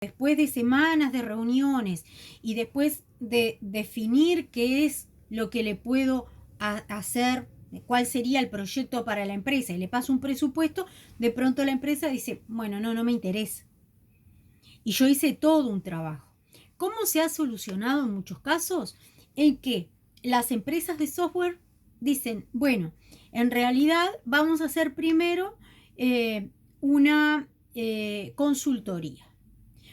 después de semanas de reuniones y después de definir qué es lo que le puedo hacer, cuál sería el proyecto para la empresa y le paso un presupuesto, de pronto la empresa dice, bueno, no me interesa. Y yo hice todo un trabajo. ¿Cómo se ha solucionado en muchos casos? En que las empresas de software dicen, bueno, en realidad vamos a hacer primero una consultoría.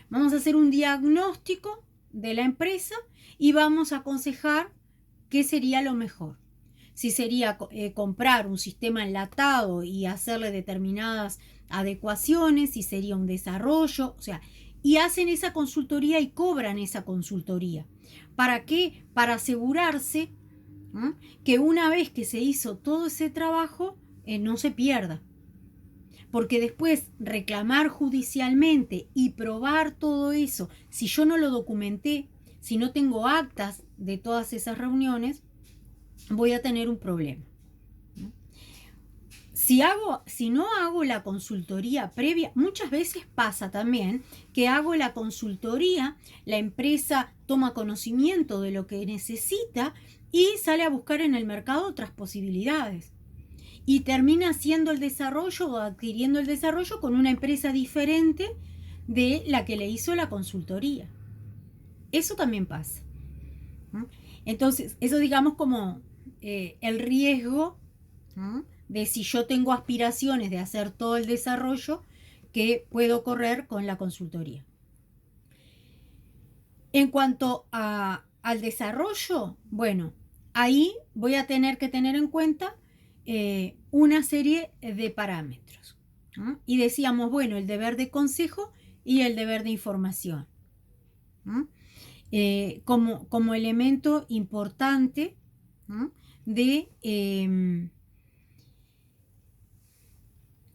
Vamos a hacer un diagnóstico de la empresa y vamos a aconsejar qué sería lo mejor. Si sería comprar un sistema enlatado y hacerle determinadas adecuaciones, si sería un desarrollo, o sea, y hacen esa consultoría y cobran esa consultoría. ¿Para qué? Para asegurarse que una vez que se hizo todo ese trabajo, no se pierda. Porque después reclamar judicialmente y probar todo eso, si yo no lo documenté, si no tengo actas de todas esas reuniones, voy a tener un problema. Si no hago la consultoría previa, muchas veces pasa también que hago la consultoría, la empresa toma conocimiento de lo que necesita y sale a buscar en el mercado otras posibilidades. Y termina haciendo el desarrollo o adquiriendo el desarrollo con una empresa diferente de la que le hizo la consultoría. Eso también pasa. Entonces, eso digamos como el riesgo de si yo tengo aspiraciones de hacer todo el desarrollo que puedo correr con la consultoría. En cuanto al desarrollo, bueno, ahí voy a tener que tener en cuenta una serie de parámetros. Y decíamos, bueno, el deber de consejo y el deber de información. Como elemento importante de...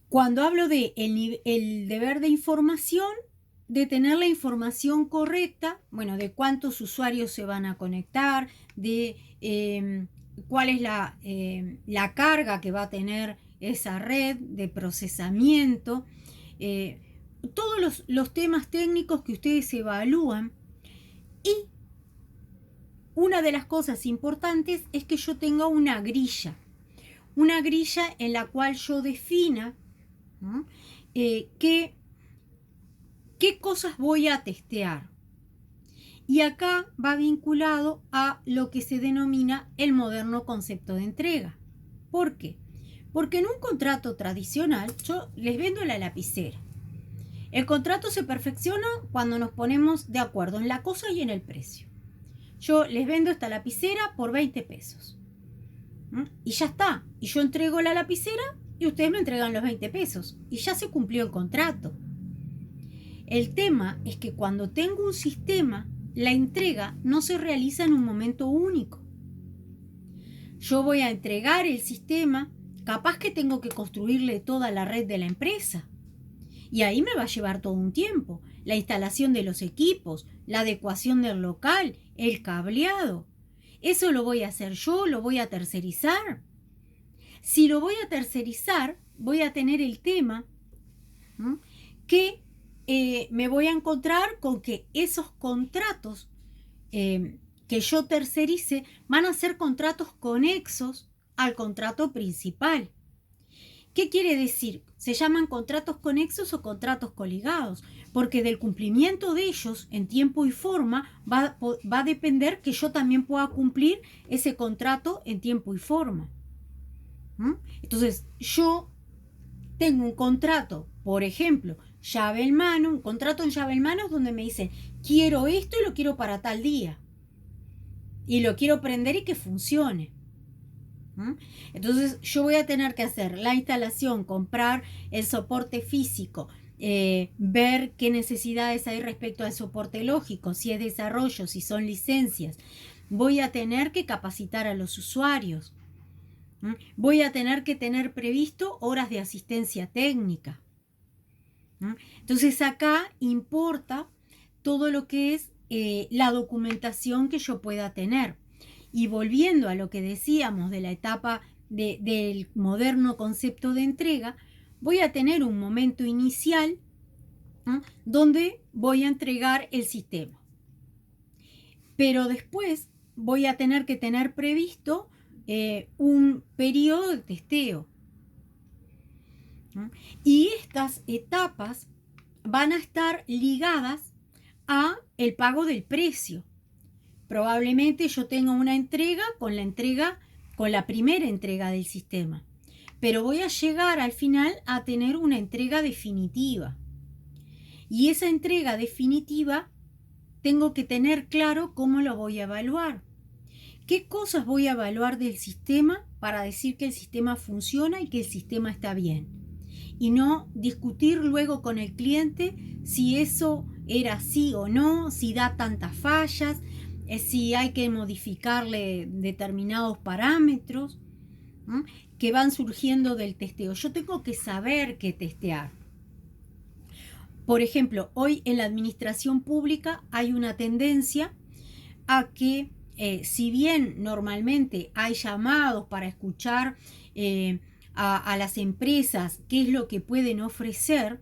cuando hablo de el deber de información, de tener la información correcta, bueno, de cuántos usuarios se van a conectar, de cuál es la carga que va a tener esa red de procesamiento, todos los temas técnicos que ustedes evalúan. Y una de las cosas importantes es que yo tenga una grilla en la cual yo defina qué cosas voy a testear. Y acá va vinculado a lo que se denomina el moderno concepto de entrega. ¿Por qué? Porque en un contrato tradicional yo les vendo la lapicera. El contrato se perfecciona cuando nos ponemos de acuerdo en la cosa y en el precio. Yo les vendo esta lapicera por 20 pesos. Y ya está. Y yo entrego la lapicera y ustedes me entregan los 20 pesos. Y ya se cumplió el contrato. El tema es que cuando tengo un sistema, la entrega no se realiza en un momento único. Yo voy a entregar el sistema, capaz que tengo que construirle toda la red de la empresa. Y ahí me va a llevar todo un tiempo. La instalación de los equipos, la adecuación del local, el cableado. Eso lo voy a hacer yo, lo voy a tercerizar. Si lo voy a tercerizar, voy a tener el tema que me voy a encontrar con que esos contratos que yo tercerice van a ser contratos conexos al contrato principal. ¿Qué quiere decir? Se llaman contratos conexos o contratos coligados, porque del cumplimiento de ellos en tiempo y forma va a depender que yo también pueda cumplir ese contrato en tiempo y forma. Entonces, yo tengo un contrato, por ejemplo, llave en mano, un contrato en llave en mano donde me dicen, quiero esto y lo quiero para tal día. Y lo quiero prender y que funcione. Entonces yo voy a tener que hacer la instalación, comprar el soporte físico, ver qué necesidades hay respecto al soporte lógico, si es desarrollo, si son licencias. Voy a tener que capacitar a los usuarios. Voy a tener que tener previsto horas de asistencia técnica. Entonces acá importa todo lo que es la documentación que yo pueda tener. Y volviendo a lo que decíamos de la etapa del moderno concepto de entrega, voy a tener un momento inicial donde voy a entregar el sistema. Pero después voy a tener que tener previsto un periodo de testeo. Y estas etapas van a estar ligadas a el pago del precio. Probablemente yo tenga una entrega con la primera entrega del sistema, pero voy a llegar al final a tener una entrega definitiva. Y esa entrega definitiva tengo que tener claro cómo lo voy a evaluar. ¿Qué cosas voy a evaluar del sistema para decir que el sistema funciona y que el sistema está bien? Y no discutir luego con el cliente si eso era así o no, si da tantas fallas, si hay que modificarle determinados parámetros que van surgiendo del testeo. Yo tengo que saber qué testear. Por ejemplo, hoy en la administración pública hay una tendencia a que si bien normalmente hay llamados para escuchar a las empresas qué es lo que pueden ofrecer,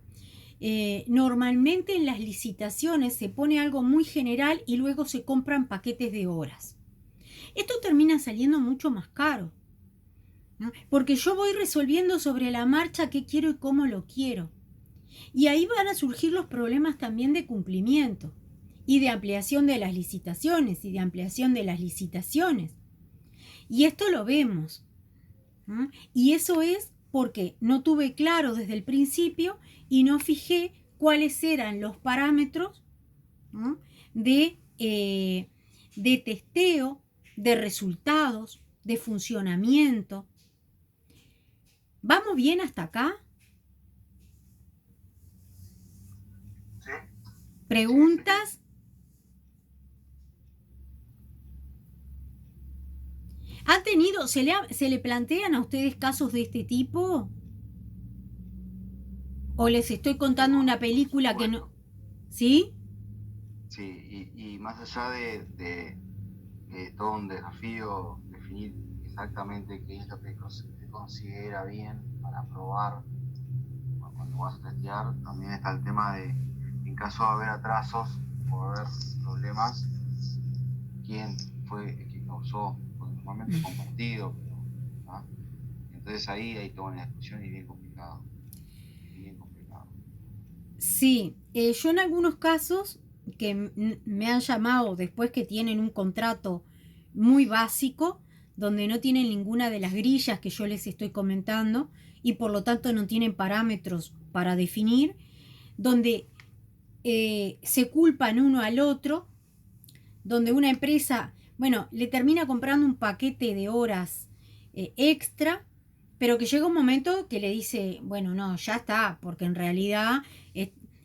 normalmente en las licitaciones se pone algo muy general y luego se compran paquetes de horas. Esto termina saliendo mucho más caro, ¿no? Porque yo voy resolviendo sobre la marcha qué quiero y cómo lo quiero. Y ahí van a surgir los problemas también de cumplimiento y de ampliación de las licitaciones y de ampliación de las licitaciones. Y esto lo vemos. Y eso es porque no tuve claro desde el principio y no fijé cuáles eran los parámetros de testeo, de resultados, de funcionamiento. ¿Vamos bien hasta acá? Sí. ¿Preguntas? ¿Han tenido, se le plantean a ustedes casos de este tipo? ¿O les estoy contando una película que no? ¿Sí? Sí, y más allá de todo un desafío definir exactamente qué es lo que se considera bien para probar cuando vas a testear, también está el tema de, en caso de haber atrasos o haber problemas, quién fue el que causó, porque normalmente es compartido, pero, ¿no? Entonces ahí hay toda una discusión y bien complicado, bien complicado. Sí, yo en algunos casos que me han llamado después que tienen un contrato muy básico, donde no tienen ninguna de las grillas que yo les estoy comentando y por lo tanto no tienen parámetros para definir, donde se culpan uno al otro, donde una empresa, bueno, le termina comprando un paquete de horas extra, pero que llega un momento que le dice, bueno, no, ya está, porque en realidad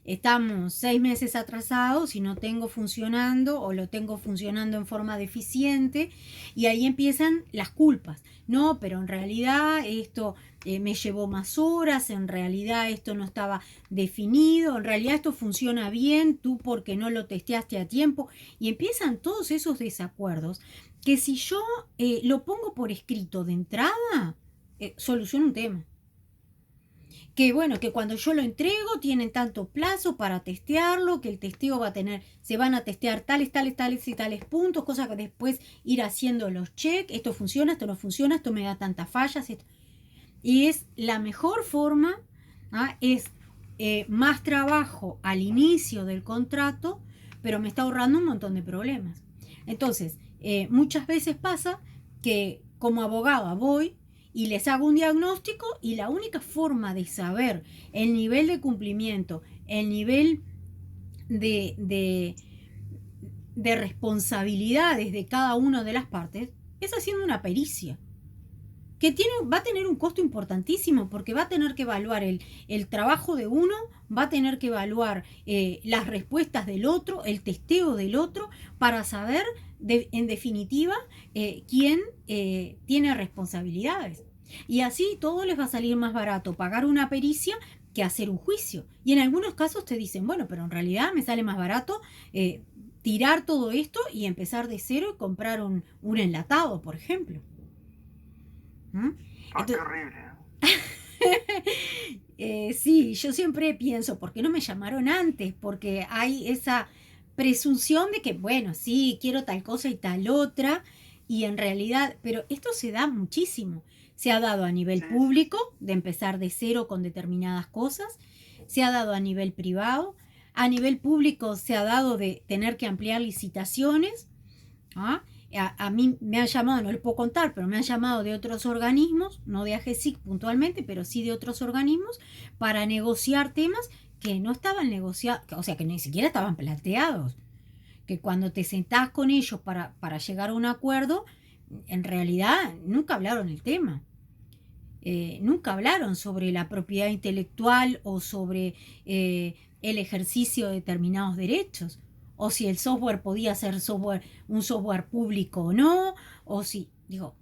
estamos 6 meses atrasados y no tengo funcionando o lo tengo funcionando en forma deficiente y ahí empiezan las culpas. No, pero en realidad esto me llevó más horas, en realidad esto no estaba definido, en realidad esto funciona bien, tú porque no lo testeaste a tiempo y empiezan todos esos desacuerdos que si yo lo pongo por escrito de entrada, soluciona un tema. Que bueno, que cuando yo lo entrego tienen tanto plazo para testearlo, que el testeo va a tener, se van a testear tales, tales, tales y tales puntos, cosas que después ir haciendo los check, esto funciona, esto no funciona, esto me da tantas fallas, esto. Y es la mejor forma, es más trabajo al inicio del contrato, pero me está ahorrando un montón de problemas. Entonces, muchas veces pasa que como abogada voy y les hago un diagnóstico y la única forma de saber el nivel de cumplimiento, el nivel de, de responsabilidades de cada una de las partes es haciendo una pericia que va a tener un costo importantísimo porque va a tener que evaluar el trabajo de uno, va a tener que evaluar las respuestas del otro, el testeo del otro, para saber en definitiva quién tiene responsabilidades. Y así todo les va a salir más barato pagar una pericia que hacer un juicio. Y en algunos casos te dicen, bueno, pero en realidad me sale más barato tirar todo esto y empezar de cero y comprar un enlatado, por ejemplo. Ah, qué Entonces, horrible, Sí, yo siempre pienso, ¿por qué no me llamaron antes? Porque hay esa presunción de que, bueno, sí, quiero tal cosa y tal otra, y en realidad, pero esto se da muchísimo. Se ha dado a nivel Sí, sí, público, sí. de empezar de cero con determinadas cosas, se ha dado a nivel privado, a nivel público se ha dado de tener que ampliar licitaciones. ¿Ah? A mí me han llamado, no les puedo contar, pero me han llamado de otros organismos, no de AGESIC puntualmente, pero sí de otros organismos, para negociar temas que no estaban negociados, o sea, que ni siquiera estaban planteados. Que cuando te sentás con ellos para llegar a un acuerdo, en realidad nunca hablaron el tema. Nunca hablaron sobre la propiedad intelectual o sobre el ejercicio de determinados derechos, o si el software podía ser un software público o no, o si, digo,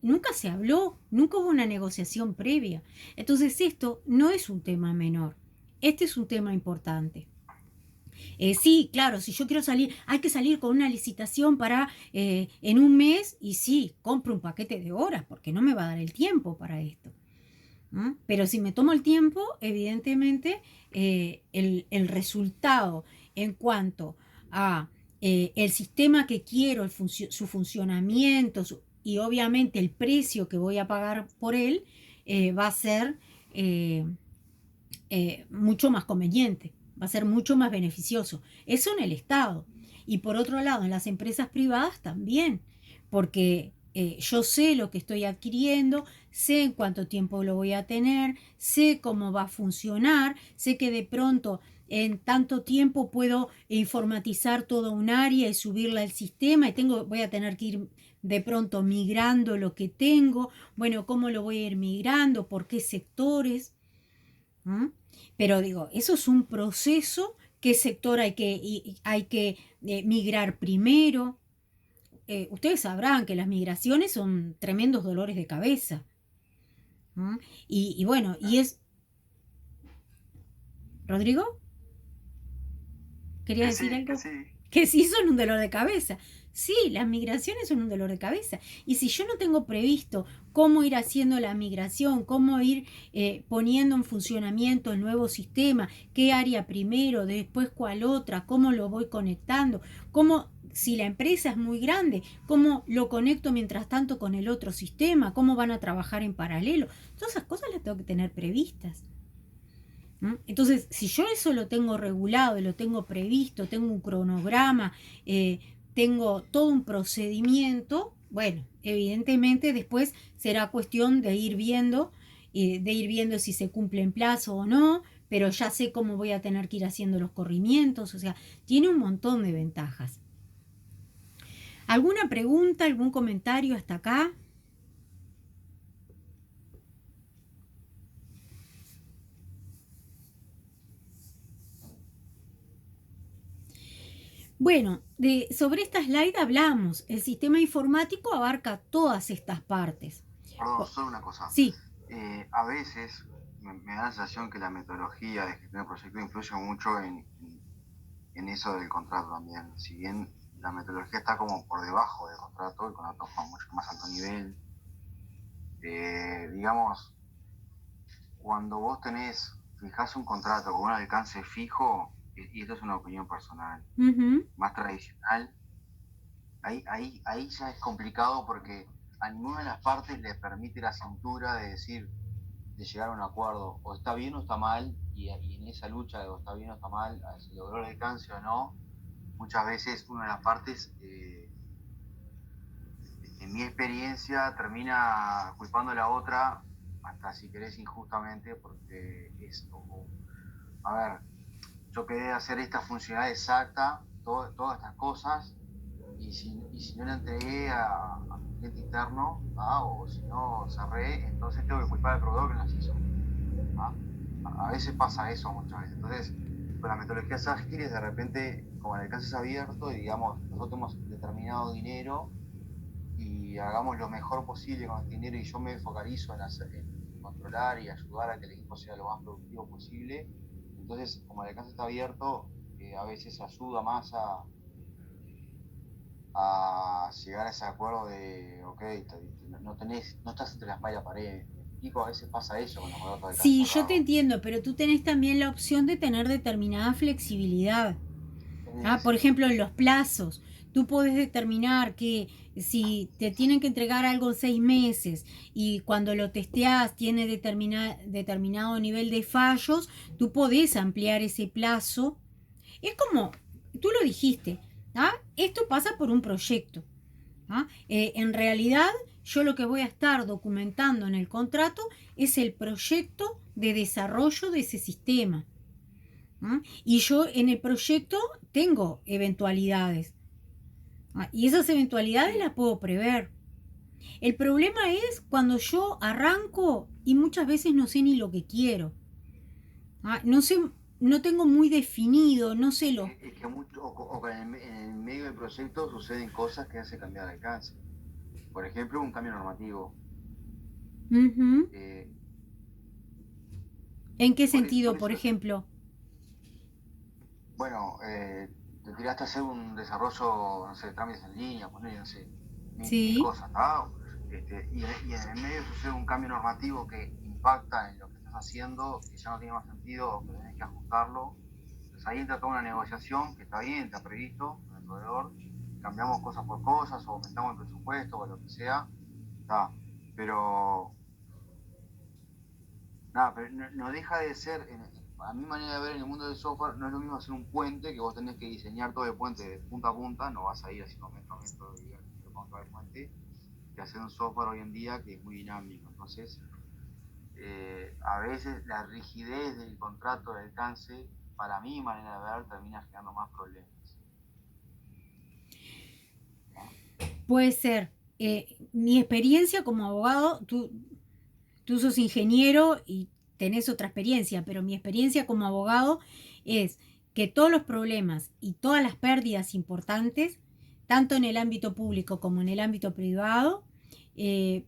nunca se habló, nunca hubo una negociación previa. Entonces esto no es un tema menor, este es un tema importante. Sí, claro, si yo quiero salir, hay que salir con una licitación para en un mes y sí, compro un paquete de horas porque no me va a dar el tiempo para esto. ¿No? Pero si me tomo el tiempo, evidentemente el resultado en cuanto a el sistema que quiero, su funcionamiento y obviamente el precio que voy a pagar por él va a ser eh, mucho más conveniente, va a ser mucho más beneficioso. Eso en el Estado. Y por otro lado, en las empresas privadas también, porque yo sé lo que estoy adquiriendo, sé en cuánto tiempo lo voy a tener, sé cómo va a funcionar, sé que de pronto en tanto tiempo puedo informatizar toda un área y subirla al sistema y voy a tener que ir de pronto migrando lo que tengo, bueno, cómo lo voy a ir migrando, por qué sectores. ¿Mm? Pero digo, eso es un proceso, qué sector hay que migrar primero. Ustedes sabrán que las migraciones son tremendos dolores de cabeza. ¿Mm? Y bueno, y es... ¿Rodrigo? ¿Querías Que decir sí, que algo? sí. Que sí son un dolor de cabeza. Sí, las migraciones son un dolor de cabeza. Y si yo no tengo previsto cómo ir haciendo la migración, cómo ir poniendo en funcionamiento el nuevo sistema, qué área primero, después cuál otra, cómo lo voy conectando, cómo, si la empresa es muy grande, cómo lo conecto mientras tanto con el otro sistema, cómo van a trabajar en paralelo. Todas esas cosas las tengo que tener previstas. Entonces, si yo eso lo tengo regulado, lo tengo previsto, tengo un cronograma, tengo todo un procedimiento, bueno, evidentemente después será cuestión de ir viendo si se cumple en plazo o no, pero ya sé cómo voy a tener que ir haciendo los corrimientos, o sea, tiene un montón de ventajas. ¿Alguna pregunta, algún comentario hasta acá? Bueno, sobre esta slide hablamos. El sistema informático abarca todas estas partes. Perdón, solo una cosa. Sí. A veces me da la sensación que la metodología de gestión de proyectos influye mucho en eso del contrato también. Si bien la metodología está como por debajo del contrato, el contrato es mucho más alto nivel. Digamos, cuando vos fijás un contrato con un alcance fijo, y esto es una opinión personal, Ujú. más tradicional, ahí ya es complicado porque a ninguna de las partes le permite la cintura de decir, de llegar a un acuerdo, o está bien o está mal, y en esa lucha de o está bien o está mal, si logró el alcance o no, muchas veces una de las partes, en mi experiencia, termina culpando a la otra, hasta si querés injustamente, porque es, a ver, yo quedé hacer esta funcionalidad exacta, todas estas cosas, y si no la entregué a mi cliente interno, o si no cerré, entonces tengo que culpar al proveedor que no las hizo. ¿Ah? A veces pasa eso muchas veces. Entonces, con las metodologías ágiles, de repente, como el alcance es abierto, y digamos, nosotros tenemos determinado dinero y hagamos lo mejor posible con el dinero y yo me focalizo en controlar y ayudar a que el equipo sea lo más productivo posible. Entonces, como el alcance está abierto, a veces ayuda más a llegar a ese acuerdo de, ok, no estás entre la espalda y la pared, equipo a veces pasa eso con los contratos de Sí, alcance yo te largo. entiendo, pero tú tenés también la opción de tener determinada flexibilidad. Por ejemplo, en los plazos, tú puedes determinar que si te tienen que entregar algo en 6 meses y cuando lo testeas tiene determinado nivel de fallos, tú podés ampliar ese plazo. Es como, tú lo dijiste, esto pasa por un proyecto. En realidad, yo lo que voy a estar documentando en el contrato es el proyecto de desarrollo de ese sistema. Y yo en el proyecto tengo eventualidades. Y esas eventualidades Sí, las puedo prever. El problema es cuando yo arranco y muchas veces no sé ni lo que quiero. No sé, no tengo muy definido, no sé lo. es que mucho, o que en el medio del proyecto suceden cosas que hacen cambiar el alcance. Por ejemplo, un cambio normativo. Ujú. Eh, ¿En qué por sentido, por eso, ejemplo? bueno, te tiraste a hacer un desarrollo, no sé, de trámites en línea, poner, no sé, mil Sí. cosas, ¿tá? Y en el medio sucede un cambio normativo que impacta en lo que estás haciendo, que ya no tiene más sentido, o que tenés que ajustarlo. Entonces ahí entra toda una negociación que está bien, está previsto con el proveedor, cambiamos cosas por cosas, o aumentamos el presupuesto, o lo que sea, está. Pero nada, pero no deja de ser, a mi manera de ver en el mundo del software, no es lo mismo hacer un puente que vos tenés que diseñar todo el puente de punta a punta, no vas a ir haciendo metro a metro y con todo el puente, que hacer un software hoy en día que es muy dinámico. Entonces, a veces la rigidez del contrato de alcance, para mi manera de ver, termina generando más problemas. ¿No? Puede ser. Mi experiencia como abogado, tú sos ingeniero y tenés otra experiencia, pero mi experiencia como abogado es que todos los problemas y todas las pérdidas importantes, tanto en el ámbito público como en el ámbito privado,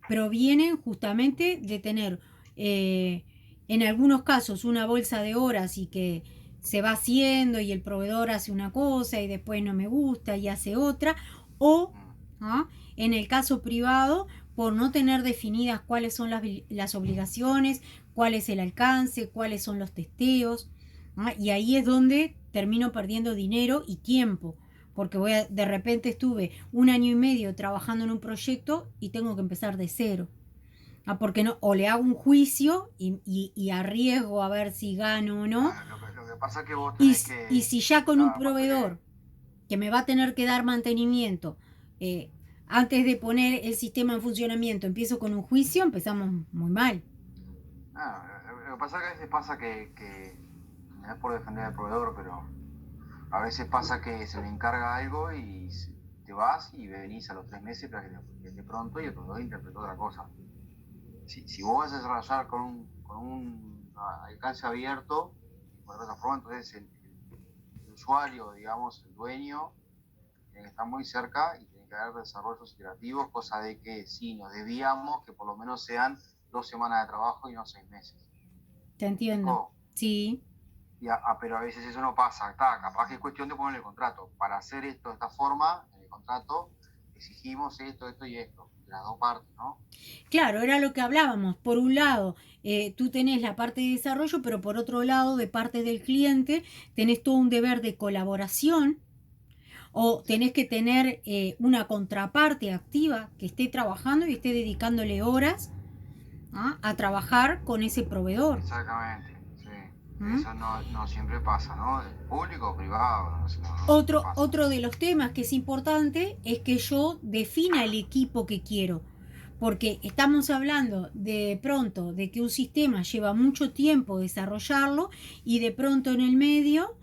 provienen justamente de tener, en algunos casos, una bolsa de horas y que se va haciendo y el proveedor hace una cosa y después no me gusta y hace otra, o Mm. en el caso privado, por no tener definidas cuáles son las obligaciones, cuál es el alcance, cuáles son los testeos. Y ahí es donde termino perdiendo dinero y tiempo, porque de repente estuve 1 año y medio trabajando en un proyecto y tengo que empezar de cero. Porque no, o le hago un juicio y arriesgo a ver si gano o no, Ah, lo que pasa es que vos y, tenés y que... si ya con un Ah, pasa que... proveedor que me va a tener que dar mantenimiento, eh, antes de poner el sistema en funcionamiento, empiezo con un juicio, empezamos muy mal. Lo que pasa es que a veces pasa no es por defender al proveedor, pero a veces pasa que se le encarga algo y te vas y venís a los 3 meses para que de pronto y el proveedor interpretó otra cosa. Si vos vas a desarrollar con un alcance abierto, por otra forma, entonces el usuario, digamos, el dueño, tiene que estar muy cerca y tiene que haber desarrollos iterativos, cosa de que si nos desviamos, que por lo menos sean 2 semanas de trabajo y no 6 meses. Te ¿Me entiendo. explicó? Sí, Pero a veces eso no pasa. Está, capaz que es cuestión de poner el contrato. Para hacer esto de esta forma, en el contrato, exigimos esto, esto y esto. De las dos partes, ¿no? claro, era lo que hablábamos. Por un lado, tú tenés la parte de desarrollo, pero por otro lado, de parte del cliente, tenés todo un deber de colaboración o tenés que tener una contraparte activa que esté trabajando y esté dedicándole horas a trabajar con ese proveedor. Exactamente, sí. ¿Mm? Eso no siempre pasa, ¿no? Público o privado, no siempre Otro, pasa. otro de los temas que es importante es que yo defina el equipo que quiero, porque estamos hablando de pronto de que un sistema lleva mucho tiempo desarrollarlo y de pronto en el medio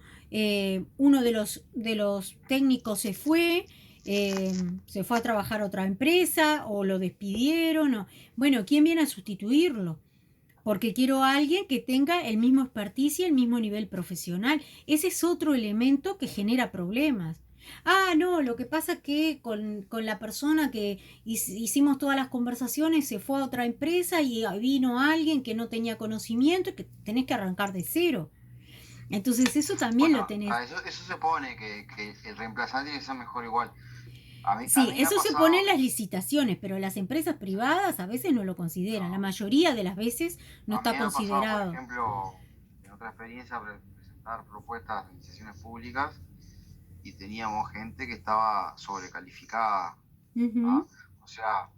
uno de los técnicos se fue a trabajar a otra empresa o lo despidieron. Bueno, ¿quién viene a sustituirlo? Porque quiero a alguien que tenga el mismo expertise y el mismo nivel profesional. Ese es otro elemento que genera problemas. No, lo que pasa es que con la persona que hicimos todas las conversaciones se fue a otra empresa y vino alguien que no tenía conocimiento y que tenés que arrancar de cero. Entonces eso también lo Bueno, tenés. eso se pone que el reemplazante tiene que ser mejor igual. A Sí, mí me ha eso se pone pasado en que las licitaciones, pero las empresas privadas a veces no lo consideran. La no, mayoría de las veces no a mí está me ha pasado, por considerado. ejemplo, en otra experiencia, presentar propuestas de licitaciones públicas y teníamos gente que estaba sobrecalificada, Ujú, ¿ah? O sea,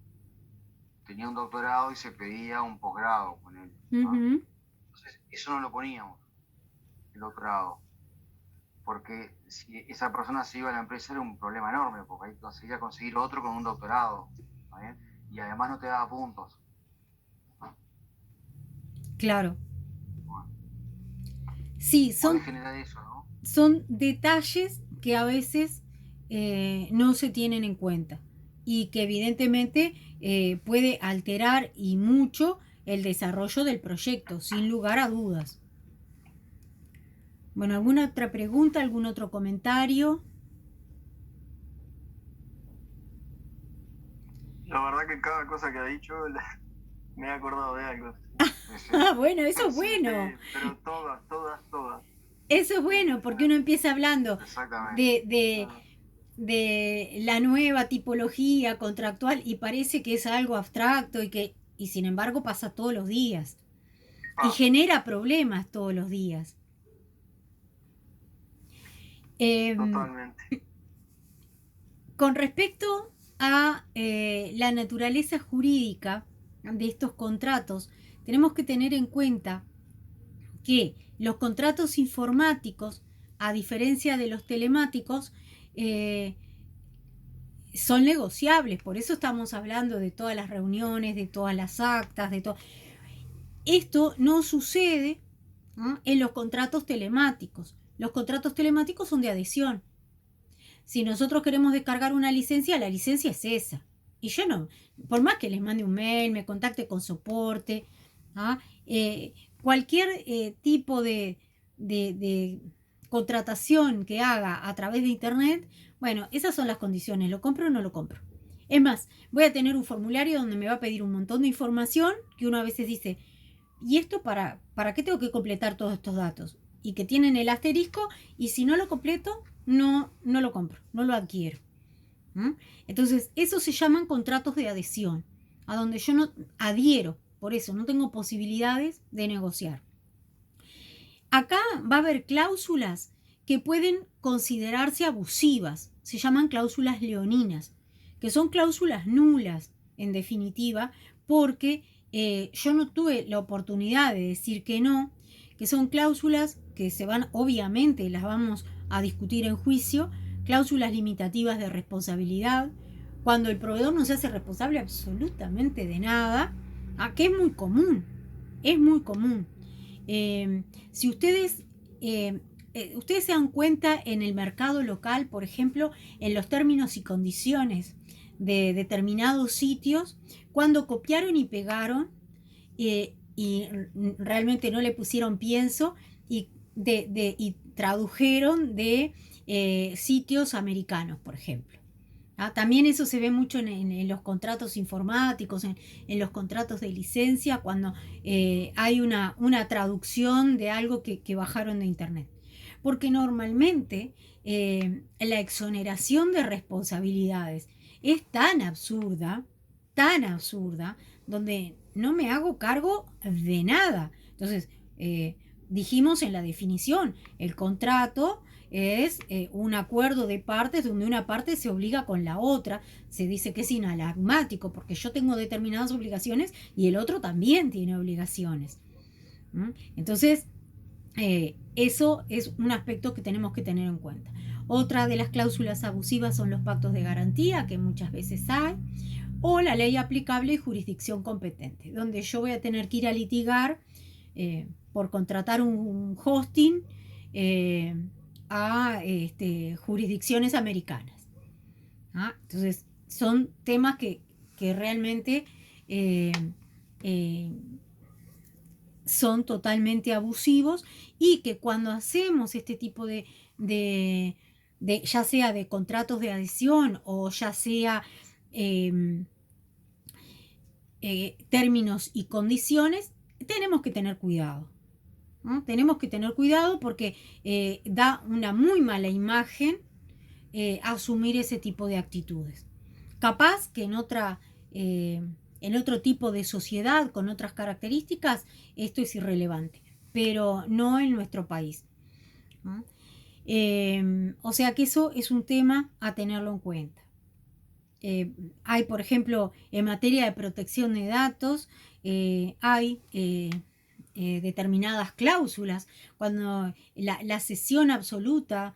tenía un doctorado y se pedía un posgrado con él, ¿ah? ujú. Entonces, eso no lo poníamos, el doctorado, porque si esa persona se iba a la empresa era un problema enorme, porque ahí conseguía conseguir otro con un doctorado, ¿está bien? Y además no te daba puntos. Claro. Bueno, Sí, puede generar eso, ¿no? son detalles que a veces no se tienen en cuenta y que evidentemente puede alterar y mucho el desarrollo del proyecto, sin lugar a dudas. Bueno, ¿alguna otra pregunta, algún otro comentario? La verdad que cada cosa que ha dicho me he acordado de algo. Sí, sí, Ah, bueno, eso es Sí, bueno. pero todas, todas, todas. Eso es bueno, porque uno empieza hablando exactamente. de, de, Ah, de la nueva tipología contractual y parece que es algo abstracto y sin embargo pasa todos los días y ah, genera problemas todos los días. Eh, totalmente. con respecto a la naturaleza jurídica de estos contratos, tenemos que tener en cuenta que los contratos informáticos, a diferencia de los telemáticos, eh, son negociables. Por eso estamos hablando de todas las reuniones, de todas las actas, de todo. Esto no sucede, ¿no?, en los contratos telemáticos. Los contratos telemáticos son de adhesión. Si nosotros queremos descargar una licencia, la licencia es esa. Y yo no, por más que les mande un mail, me contacte con soporte, ¿ah? Cualquier tipo de contratación que haga a través de internet, bueno, esas son las condiciones, lo compro o no lo compro. Es más, voy a tener un formulario donde me va a pedir un montón de información que uno a veces dice, ¿y esto para qué tengo que completar todos estos datos? Y que tienen el asterisco y si no lo completo, no lo compro, no lo adquiero. ¿Mm? Entonces, eso se llaman contratos de adhesión, a donde yo no adhiero, por eso no tengo posibilidades de negociar. Acá va a haber cláusulas que pueden considerarse abusivas, se llaman cláusulas leoninas, que son cláusulas nulas, en definitiva, porque yo no tuve la oportunidad de decir que no, que son cláusulas que se van, obviamente las vamos a discutir en juicio, cláusulas limitativas de responsabilidad, cuando el proveedor no se hace responsable absolutamente de nada, que es muy común, es muy común. Si ustedes se dan cuenta en el mercado local, por ejemplo, en los términos y condiciones de determinados sitios, cuando copiaron y pegaron y realmente no le pusieron pienso y tradujeron de sitios americanos, por ejemplo. También eso se ve mucho en los contratos informáticos, en los contratos de licencia, cuando hay una traducción de algo que bajaron de internet. Porque normalmente la exoneración de responsabilidades es tan absurda, donde no me hago cargo de nada. Entonces, dijimos en la definición, el contrato es un acuerdo de partes donde una parte se obliga con la otra, se dice que es inalarmático porque yo tengo determinadas obligaciones y el otro también tiene obligaciones. Entonces, eso es un aspecto que tenemos que tener en cuenta. Otra de las cláusulas abusivas son los pactos de garantía, que muchas veces hay, o la ley aplicable y jurisdicción competente, donde yo voy a tener que ir a litigar por contratar un hosting a jurisdicciones americanas. Entonces, son temas que realmente eh, son totalmente abusivos y que cuando hacemos este tipo ya sea de contratos de adhesión o ya sea términos y condiciones, tenemos que tener cuidado. ¿No? Tenemos que tener cuidado porque da una muy mala imagen asumir ese tipo de actitudes. Capaz que en otro tipo de sociedad, con otras características, esto es irrelevante, pero no en nuestro país. ¿No? O sea que eso es un tema a tenerlo en cuenta. Hay, por ejemplo, en materia de protección de datos, hay determinadas cláusulas, cuando la cesión absoluta,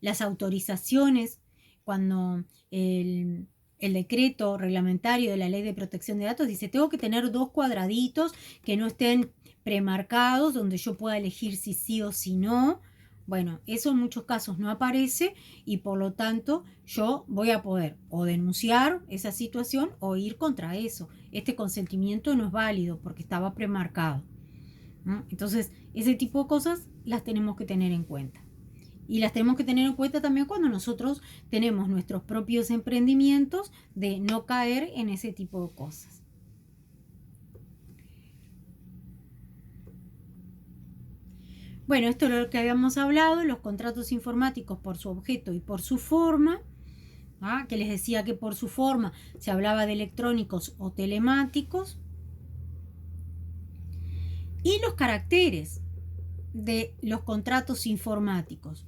las autorizaciones, cuando el decreto reglamentario de la Ley de Protección de Datos dice, tengo que tener 2 cuadraditos que no estén premarcados, donde yo pueda elegir si sí o si no. Bueno, eso en muchos casos no aparece y por lo tanto yo voy a poder o denunciar esa situación o ir contra eso. Este consentimiento no es válido porque estaba premarcado, ¿no? Entonces, ese tipo de cosas las tenemos que tener en cuenta. Y las tenemos que tener en cuenta también cuando nosotros tenemos nuestros propios emprendimientos, de no caer en ese tipo de cosas. Bueno, esto es lo que habíamos hablado, los contratos informáticos por su objeto y por su forma, que les decía que por su forma se hablaba de electrónicos o telemáticos. Y los caracteres de los contratos informáticos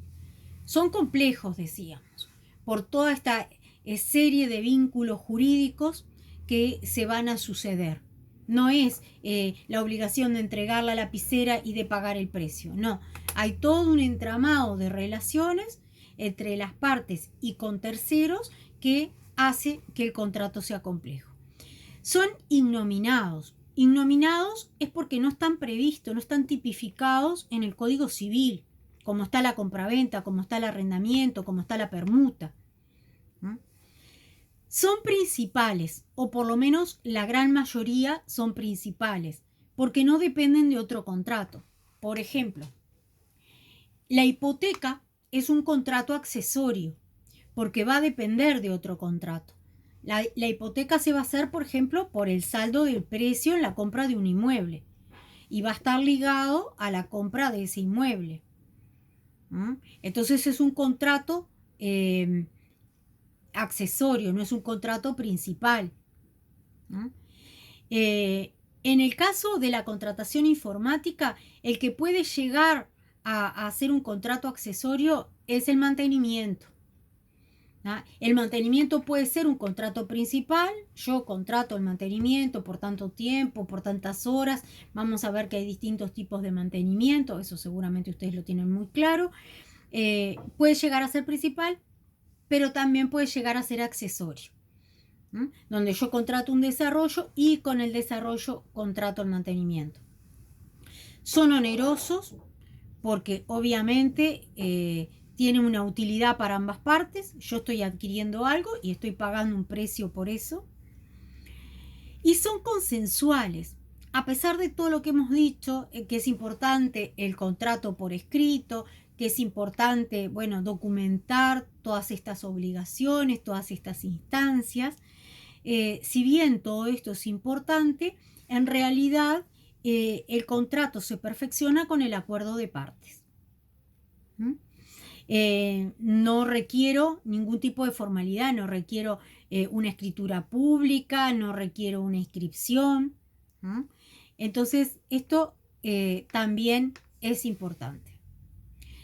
son complejos, decíamos, por toda esta serie de vínculos jurídicos que se van a suceder. No es la obligación de entregar la lapicera y de pagar el precio, no. Hay todo un entramado de relaciones entre las partes y con terceros que hace que el contrato sea complejo. Son innominados. Innominados es porque no están previstos, no están tipificados en el Código Civil, como está la compraventa, como está el arrendamiento, como está la permuta. Son principales, o por lo menos la gran mayoría son principales, porque no dependen de otro contrato. Por ejemplo, la hipoteca es un contrato accesorio, porque va a depender de otro contrato. La hipoteca se va a hacer, por ejemplo, por el saldo del precio en la compra de un inmueble, y va a estar ligado a la compra de ese inmueble. Entonces es un contrato accesorio, no es un contrato principal. En el caso de la contratación informática, el que puede llegar a hacer un contrato accesorio es el mantenimiento. El mantenimiento puede ser un contrato principal, yo contrato el mantenimiento por tanto tiempo, por tantas horas, vamos a ver que hay distintos tipos de mantenimiento, eso seguramente ustedes lo tienen muy claro. Puede llegar a ser principal, pero también puede llegar a ser accesorio, donde yo contrato un desarrollo y con el desarrollo contrato el mantenimiento. Son onerosos porque obviamente tienen una utilidad para ambas partes. Yo estoy adquiriendo algo y estoy pagando un precio por eso. Y son consensuales. A pesar de todo lo que hemos dicho, que es importante el contrato por escrito, que es importante, bueno, documentar todas estas obligaciones, todas estas instancias. Si bien todo esto es importante, en realidad el contrato se perfecciona con el acuerdo de partes. No requiero ningún tipo de formalidad, no requiero una escritura pública, no requiero una inscripción. Entonces, esto también es importante.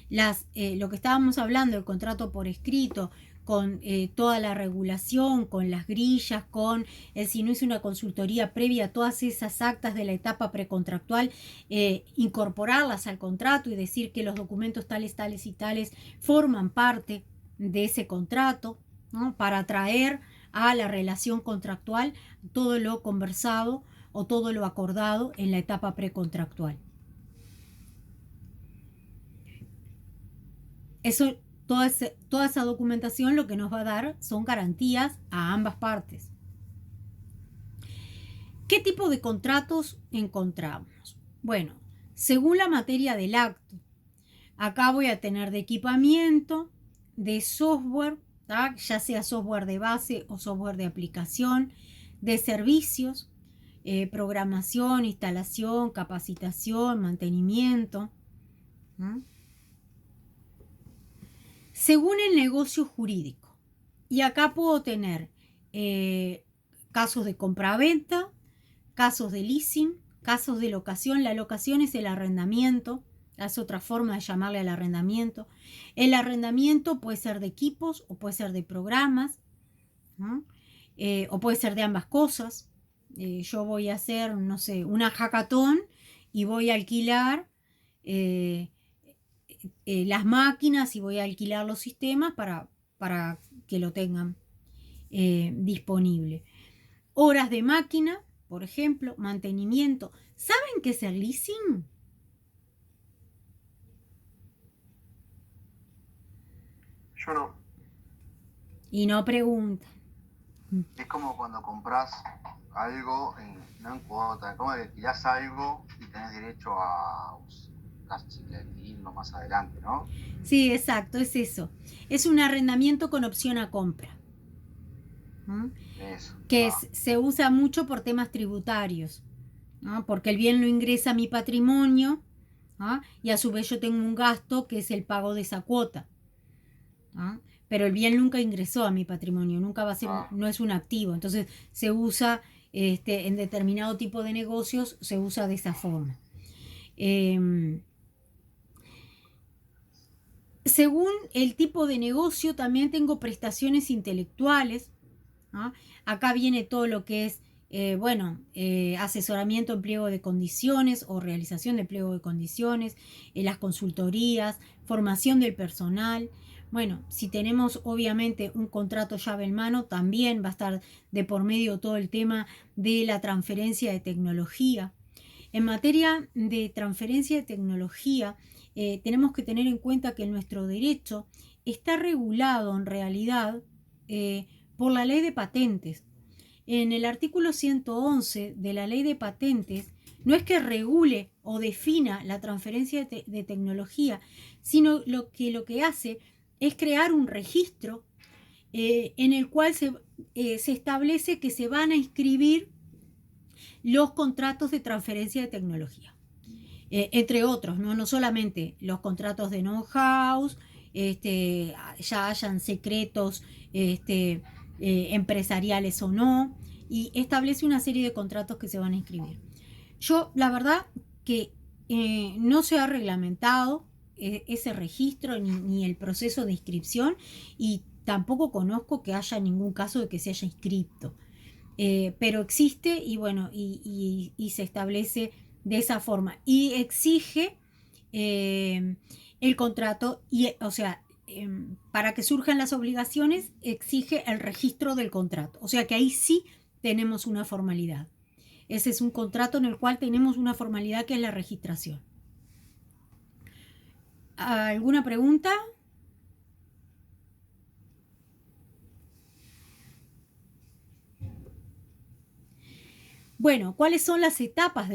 Lo que estábamos hablando, el contrato por escrito, con toda la regulación, con las grillas, con si no hice una consultoría previa, todas esas actas de la etapa precontractual, incorporarlas al contrato y decir que los documentos tales, tales y tales forman parte de ese contrato, ¿no? Para traer a la relación contractual todo lo conversado o todo lo acordado en la etapa precontractual. Eso, toda esa documentación lo que nos va a dar son garantías a ambas partes. ¿Qué tipo de contratos encontramos? Bueno, según la materia del acto, acá voy a tener de equipamiento, de software, ya sea software de base o software de aplicación, de servicios, programación, instalación, capacitación, mantenimiento. según el negocio jurídico. Y acá puedo tener casos de compraventa, casos de leasing, casos de locación. La locación es el arrendamiento, es otra forma de llamarle al arrendamiento. El arrendamiento puede ser de equipos o puede ser de programas, ¿no? O puede ser de ambas cosas. Yo voy a hacer, no sé, una hackathon y voy a alquilar las máquinas y voy a alquilar los sistemas para que lo tengan disponible. Horas de máquina, por ejemplo, mantenimiento. ¿Saben qué es el leasing? Yo no. Y no preguntan. Es como cuando compras algo, no en cuota, como que alquilás algo y tenés derecho a casi que adquirirlo más adelante, ¿no? Sí, exacto, es eso. Es un arrendamiento con opción a compra. ¿Mm? Eso. Que se usa mucho por temas tributarios, ¿no? Porque el bien lo ingresa a mi patrimonio, ¿no? Y a su vez yo tengo un gasto que es el pago de esa cuota, ¿no? Pero el bien nunca ingresó a mi patrimonio, nunca va a ser, no es un activo, entonces se usa en determinado tipo de negocios, se usa de esa forma. Según el tipo de negocio también tengo prestaciones intelectuales, ¿no? Acá viene todo lo que es, asesoramiento en pliego de condiciones o realización de pliego de condiciones, las consultorías, formación del personal. Bueno, si tenemos obviamente un contrato llave en mano, también va a estar de por medio todo el tema de la transferencia de tecnología. En materia de transferencia de tecnología, tenemos que tener en cuenta que nuestro derecho está regulado en realidad por la ley de patentes. En el artículo 111 de la ley de patentes no es que regule o defina la transferencia de tecnología, sino lo que hace es crear un registro en el cual se establece que se van a inscribir los contratos de transferencia de tecnología. Entre otros, ¿no? No solamente los contratos de know-how, ya hayan secretos empresariales o no, y establece una serie de contratos que se van a inscribir. Yo, la verdad, que no se ha reglamentado ese registro ni el proceso de inscripción, y tampoco conozco que haya ningún caso de que se haya inscrito. Pero existe y bueno, y se establece de esa forma y exige el contrato o sea, para que surjan las obligaciones exige el registro del contrato, o sea que ahí sí tenemos una formalidad. Ese es un contrato en el cual tenemos una formalidad que es la registración. ¿Alguna pregunta? Bueno, ¿cuáles son las etapas de la